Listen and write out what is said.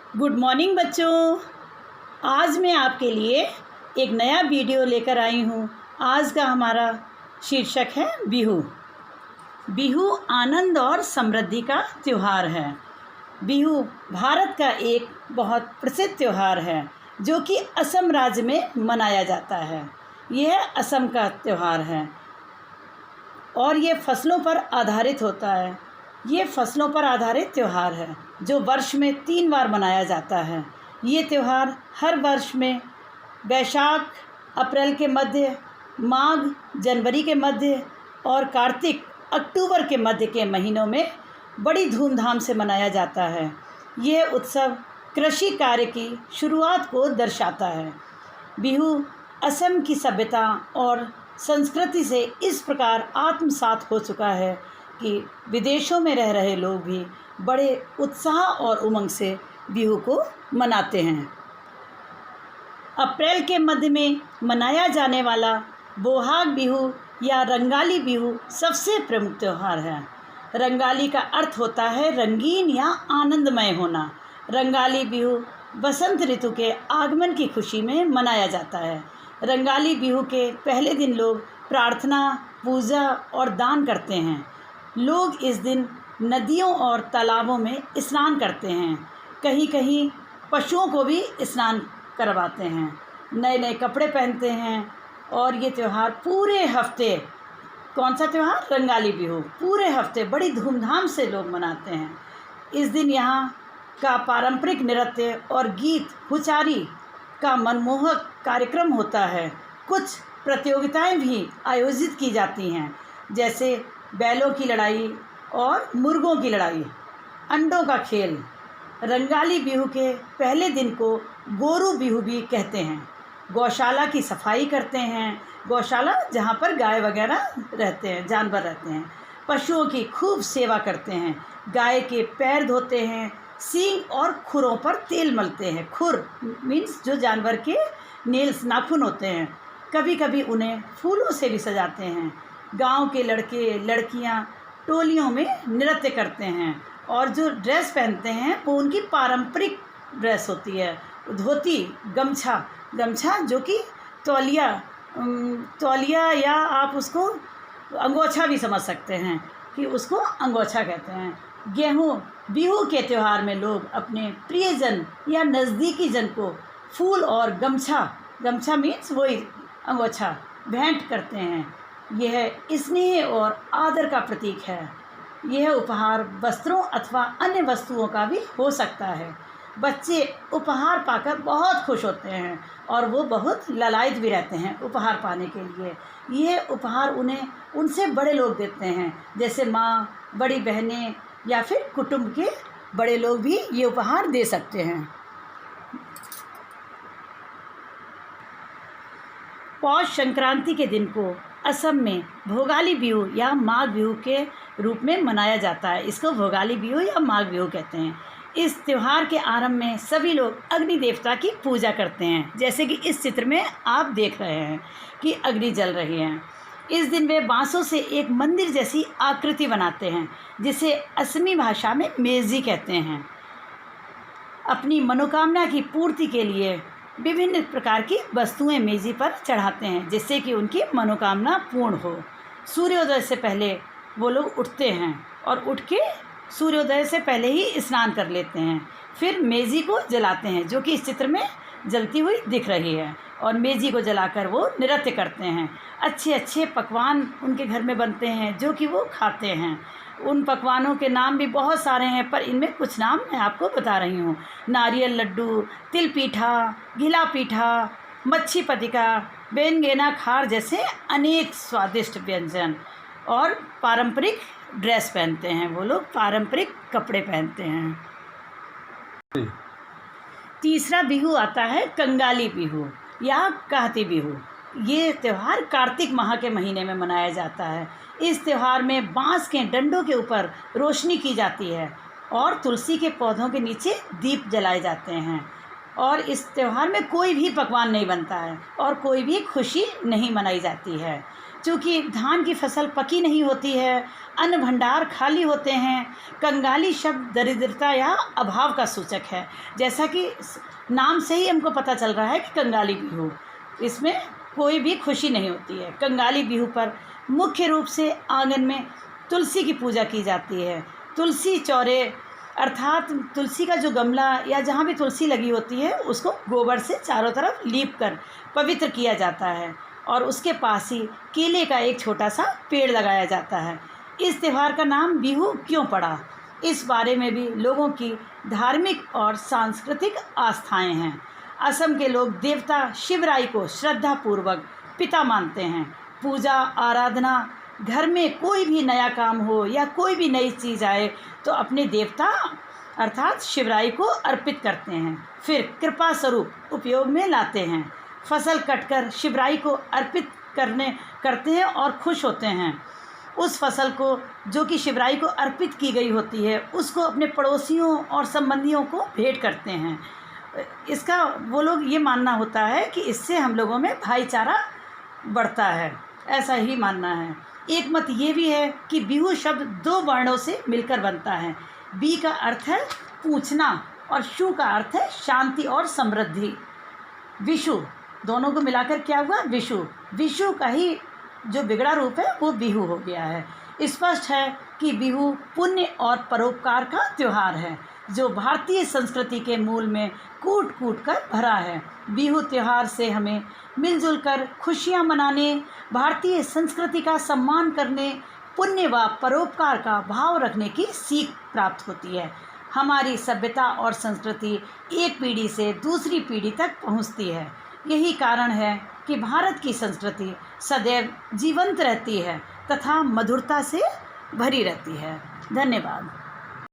Good morning बच्चों। आज मैं आपके लिए एक नया वीडियो लेकर आई हूँ। आज का हमारा शीर्षक है बिहू। बिहू आनंद और समृद्धि का त्यौहार है। बिहू भारत का एक बहुत प्रसिद्ध त्यौहार है जो कि असम राज्य में मनाया जाता है। यह असम का त्यौहार है और ये फसलों पर आधारित होता है। ये फसलों पर आधारित त्यौहार है जो वर्ष में 3 बार मनाया जाता है। ये त्यौहार हर वर्ष में वैशाख अप्रैल के मध्य, माघ जनवरी के मध्य और कार्तिक अक्टूबर के मध्य के महीनों में बड़ी धूमधाम से मनाया जाता है। यह उत्सव कृषि कार्य की शुरुआत को दर्शाता है। बिहू असम की सभ्यता और संस्कृति से इस प्रकार आत्मसात हो चुका है कि विदेशों में रह रहे लोग भी बड़े उत्साह और उमंग से बिहू को मनाते हैं। अप्रैल के मध्य में मनाया जाने वाला बोहाग बिहू या रंगाली बिहू सबसे प्रमुख त्यौहार है। रंगाली का अर्थ होता है रंगीन या आनंदमय होना। रंगाली बिहू बसंत ऋतु के आगमन की खुशी में मनाया जाता है। रंगाली बिहू के पहले दिन लोग प्रार्थना, पूजा और दान करते हैं। लोग इस दिन नदियों और तालाबों में स्नान करते हैं। कहीं कहीं पशुओं को भी स्नान करवाते हैं, नए नए कपड़े पहनते हैं और ये त्यौहार पूरे हफ्ते, कौन सा त्यौहार? रंगाली बिहू, पूरे हफ्ते बड़ी धूमधाम से लोग मनाते हैं। इस दिन यहाँ का पारंपरिक नृत्य और गीत हुचारी का मनमोहक कार्यक्रम होता है। कुछ प्रतियोगिताएं भी आयोजित की जाती हैं, जैसे बैलों की लड़ाई और मुर्गों की लड़ाई, अंडों का खेल। रंगाली बिहू के पहले दिन को गोरू बिहू भी कहते हैं। गौशाला की सफाई करते हैं। गौशाला जहाँ पर गाय वगैरह रहते हैं, जानवर रहते हैं। पशुओं की खूब सेवा करते हैं। गाय के पैर धोते हैं, सींग और खुरों पर तेल मलते हैं। खुर मीन्स जो जानवर के नेल्स, नाखून होते हैं। कभी कभी उन्हें फूलों से भी सजाते हैं। गांव के लड़के लड़कियां टोलियों में नृत्य करते हैं और जो ड्रेस पहनते हैं वो उनकी पारंपरिक ड्रेस होती है। धोती, गमछा, गमछा जो कि तौलिया या आप उसको अंगोछा भी समझ सकते हैं कि उसको अंगोछा कहते हैं। गेहूँ बिहू के त्यौहार में लोग अपने प्रियजन या नज़दीकी जन को फूल और गमछा, गमछा मीन्स वही अंगोछा, भेंट करते हैं। यह स्नेह और आदर का प्रतीक है। यह उपहार वस्त्रों अथवा अन्य वस्तुओं का भी हो सकता है। बच्चे उपहार पाकर बहुत खुश होते हैं और वो बहुत ललायत भी रहते हैं उपहार पाने के लिए। यह उपहार उन्हें उनसे बड़े लोग देते हैं, जैसे माँ, बड़ी बहनें या फिर कुटुंब के बड़े लोग भी ये उपहार दे सकते हैं। पौष संक्रांति के दिन को असम में भोगाली बिहू या माघ बिहू के रूप में मनाया जाता है। इसको भोगाली बिहू या माघ बिहू कहते हैं। इस त्यौहार के आरंभ में सभी लोग अग्नि देवता की पूजा करते हैं, जैसे कि इस चित्र में आप देख रहे हैं कि अग्नि जल रही है। इस दिन वे बांसों से एक मंदिर जैसी आकृति बनाते हैं, जिसे असमी भाषा में मेजी कहते हैं। अपनी मनोकामना की पूर्ति के लिए विभिन्न प्रकार की वस्तुएं मेजी पर चढ़ाते हैं, जिससे कि उनकी मनोकामना पूर्ण हो। सूर्योदय से पहले वो लोग उठते हैं और उठ के सूर्योदय से पहले ही स्नान कर लेते हैं। फिर मेजी को जलाते हैं, जो कि इस चित्र में जलती हुई दिख रही है, और मेजी को जलाकर वो नृत्य करते हैं। अच्छे अच्छे पकवान उनके घर में बनते हैं जो कि वो खाते हैं। उन पकवानों के नाम भी बहुत सारे हैं, पर इनमें कुछ नाम मैं आपको बता रही हूँ। नारियल लड्डू, तिल पीठा, घिला पीठा, मच्छी पतिका, बेनगेना खार जैसे अनेक स्वादिष्ट व्यंजन। और पारंपरिक ड्रेस पहनते हैं, वो लोग पारंपरिक कपड़े पहनते हैं। तीसरा बिहू आता है कंगाली बिहू या कहती बिहू। ये त्यौहार कार्तिक माह के महीने में मनाया जाता है। इस त्यौहार में बांस के डंडों के ऊपर रोशनी की जाती है और तुलसी के पौधों के नीचे दीप जलाए जाते हैं। और इस त्यौहार में कोई भी पकवान नहीं बनता है और कोई भी खुशी नहीं मनाई जाती है। चूँकि धान की फसल पकी नहीं होती है, अन्न भंडार खाली होते हैं। कंगाली शब्द दरिद्रता या अभाव का सूचक है। जैसा कि नाम से ही हमको पता चल रहा है कि कंगाली बिहू, इसमें कोई भी खुशी नहीं होती है। कंगाली बिहू पर मुख्य रूप से आंगन में तुलसी की पूजा की जाती है। तुलसी चौरे अर्थात तुलसी का जो गमला या जहाँ भी तुलसी लगी होती है उसको गोबर से चारों तरफ लीप कर पवित्र किया जाता है और उसके पास ही केले का एक छोटा सा पेड़ लगाया जाता है। इस त्यौहार का नाम बिहू क्यों पड़ा, इस बारे में भी लोगों की धार्मिक और सांस्कृतिक आस्थाएं हैं। असम के लोग देवता शिवराई को श्रद्धापूर्वक पिता मानते हैं। पूजा आराधना, घर में कोई भी नया काम हो या कोई भी नई चीज़ आए तो अपने देवता अर्थात शिवराई को अर्पित करते हैं, फिर कृपा स्वरूप उपयोग में लाते हैं। फसल कटकर शिवराई को अर्पित करते हैं और खुश होते हैं। उस फसल को जो कि शिवराई को अर्पित की गई होती है उसको अपने पड़ोसियों और संबंधियों को भेंट करते हैं। इसका वो लोग ये मानना होता है कि इससे हम लोगों में भाईचारा बढ़ता है, ऐसा ही मानना है। एक मत ये भी है कि बिहू शब्द 2 वर्णों से मिलकर बनता है। बी का अर्थ है पूछना और शू का अर्थ है शांति और समृद्धि। विशु, दोनों को मिलाकर क्या हुआ, विशु। विशु का ही जो बिगड़ा रूप है वो बिहू हो गया है। स्पष्ट है कि बिहू पुण्य और परोपकार का त्यौहार है जो भारतीय संस्कृति के मूल में कूट कूट कर भरा है। बिहू त्यौहार से हमें मिलजुल कर खुशियाँ मनाने, भारतीय संस्कृति का सम्मान करने, पुण्य व परोपकार का भाव रखने की सीख प्राप्त होती है। हमारी सभ्यता और संस्कृति एक पीढ़ी से दूसरी पीढ़ी तक पहुँचती है। यही कारण है कि भारत की संस्कृति सदैव जीवंत रहती है तथा मधुरता से भरी रहती है। धन्यवाद।